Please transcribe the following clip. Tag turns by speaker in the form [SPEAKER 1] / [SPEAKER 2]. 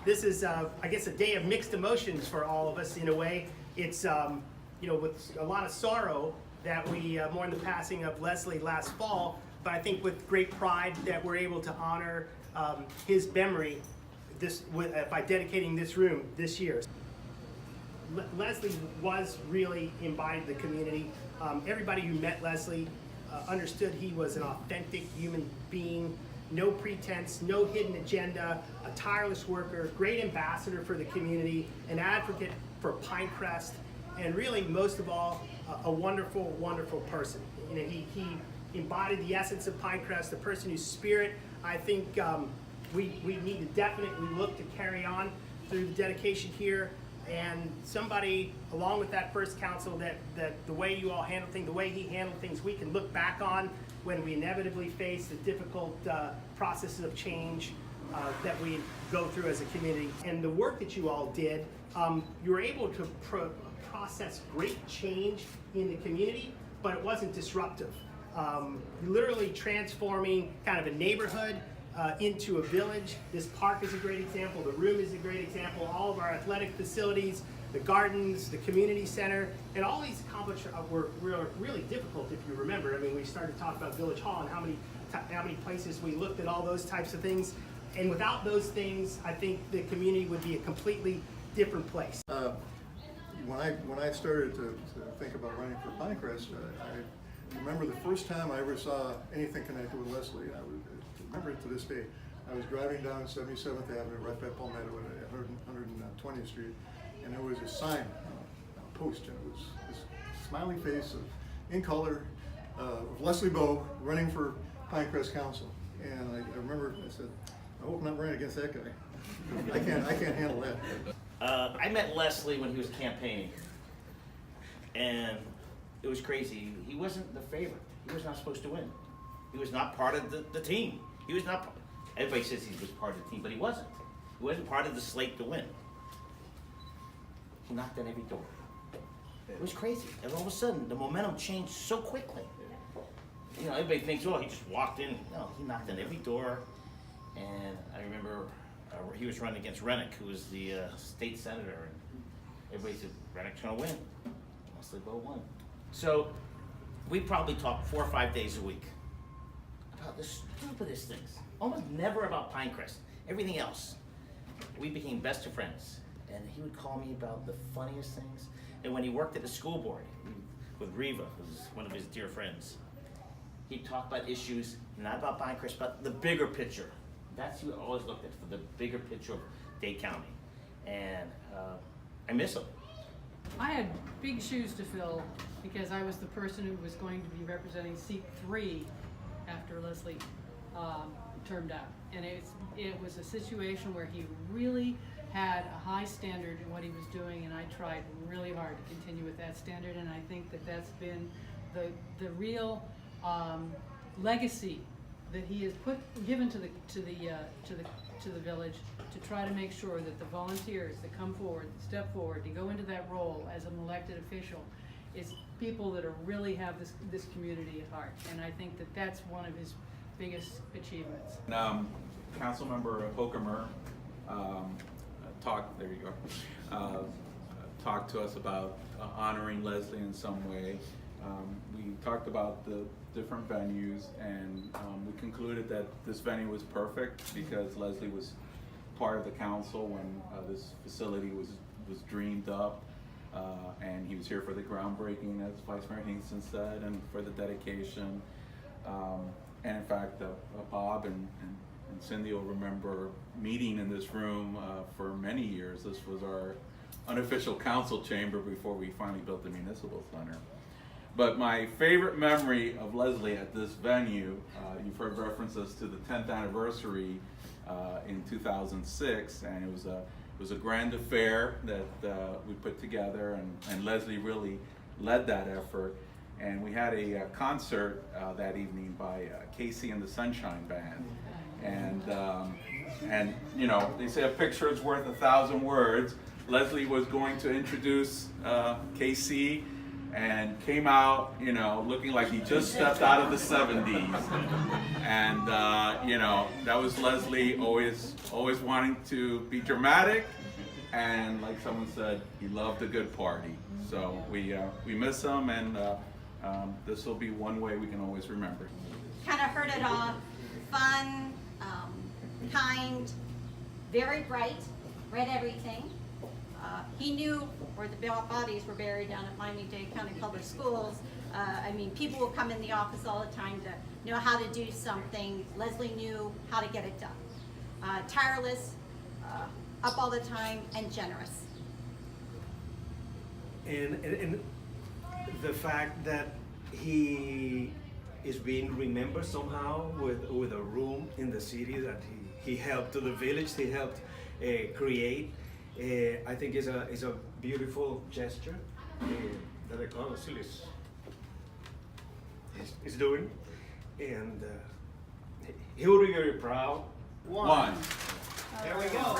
[SPEAKER 1] this is, I guess, a day of mixed emotions for all of us in a way. It's, with a lot of sorrow that we mourn the passing of Leslie last fall, but I think with great pride that we're able to honor his memory by dedicating this room this year. Leslie was really embodied the community. Everybody who met Leslie understood he was an authentic human being, no pretense, no hidden agenda, a tireless worker, great ambassador for the community, an advocate for Pinecrest, and really, most of all, a wonderful, wonderful person. He embodied the essence of Pinecrest, a person whose spirit I think we need to definitely look to carry on through the dedication here. And somebody, along with that first council, that the way you all handle things, the way he handled things, we can look back on when we inevitably face the difficult processes of change that we go through as a community. And the work that you all did, you were able to process great change in the community, but it wasn't disruptive. Literally transforming kind of a neighborhood into a village. This park is a great example, the room is a great example, all of our athletic facilities, the gardens, the community center, and all these accomplishments were really difficult if you remember. I mean, we started to talk about Village Hall and how many places we looked at all those types of things. And without those things, I think the community would be a completely different place.
[SPEAKER 2] When I started to think about running for Pinecrest, I remember the first time I ever saw anything connected with Leslie. I remember it to this day. I was driving down 77th Avenue, right by Palmetto at 120th Street, and there was a sign, a post, and it was this smiley face in color of Leslie Bowe running for Pinecrest Council. And I remember I said, I hope I'm not running against that guy. I can't handle that.
[SPEAKER 3] I met Leslie when he was campaigning, and it was crazy. He wasn't the favorite. He was not supposed to win. He was not part of the team. He was not. Everybody says he was part of the team, but he wasn't. He wasn't part of the slate to win. He knocked on every door. It was crazy. And all of a sudden, the momentum changed so quickly. You know, everybody thinks, oh, he just walked in. No, he knocked on every door. And I remember he was running against Rennick, who was the state senator. And everybody said, Rennick's going to win. Leslie Bowe won. So we probably talked 4 or 5 days a week about the stupidest things. Almost never about Pinecrest. Everything else. We became best of friends. And he would call me about the funniest things. And when he worked at the school board with Riva, who's one of his dear friends, he'd talk about issues, not about Pinecrest, but the bigger picture. That's who I always looked at, for the bigger picture of Dade County. And I miss him.
[SPEAKER 4] I had big shoes to fill because I was the person who was going to be representing seat 3 after Leslie termed out. And it was a situation where he really had a high standard in what he was doing, and I tried really hard to continue with that standard, and I think that that's been the real legacy that he has given to the village, to try to make sure that the volunteers that come forward, step forward to go into that role as an elected official, is people that are really have this community at heart. And I think that that's one of his biggest achievements.
[SPEAKER 5] Councilmember Hokemer talked to us about honoring Leslie in some way. We talked about the different venues, and we concluded that this venue was perfect because Leslie was part of the council when this facility was dreamed up, and he was here for the groundbreaking, as Vice Mayor Hingston said, and for the dedication. And in fact, Bob and Cindy will remember meeting in this room for many years. This was our unofficial council chamber before we finally built the municipal center. But my favorite memory of Leslie at this venue, you've heard references to the 10th anniversary in 2006, and it was a grand affair that we put together, and Leslie really led that effort. And we had a concert that evening by Casey and the Sunshine Band. And you know, they say a picture is worth 1,000 words. Leslie was going to introduce KC and came out, you know, looking like he just stepped out of the 70s. And, you know, that was Leslie, always wanting to be dramatic. And like someone said, he loved a good party. So we miss him, and this will be one way we can always remember.
[SPEAKER 6] Kind of heard it all. Fun, kind, very bright, read everything. He knew where the bodies were buried down at Miami-Dade County Public Schools. I mean, people will come in the office all the time to know how to do something. Leslie knew how to get it done. Tireless, up all the time, and generous.
[SPEAKER 7] And the fact that he is being remembered somehow with a room in the city that he helped to the village, he helped create, I think is a beautiful gesture that the council is doing, and he will be very proud.
[SPEAKER 5] One.
[SPEAKER 1] There we go.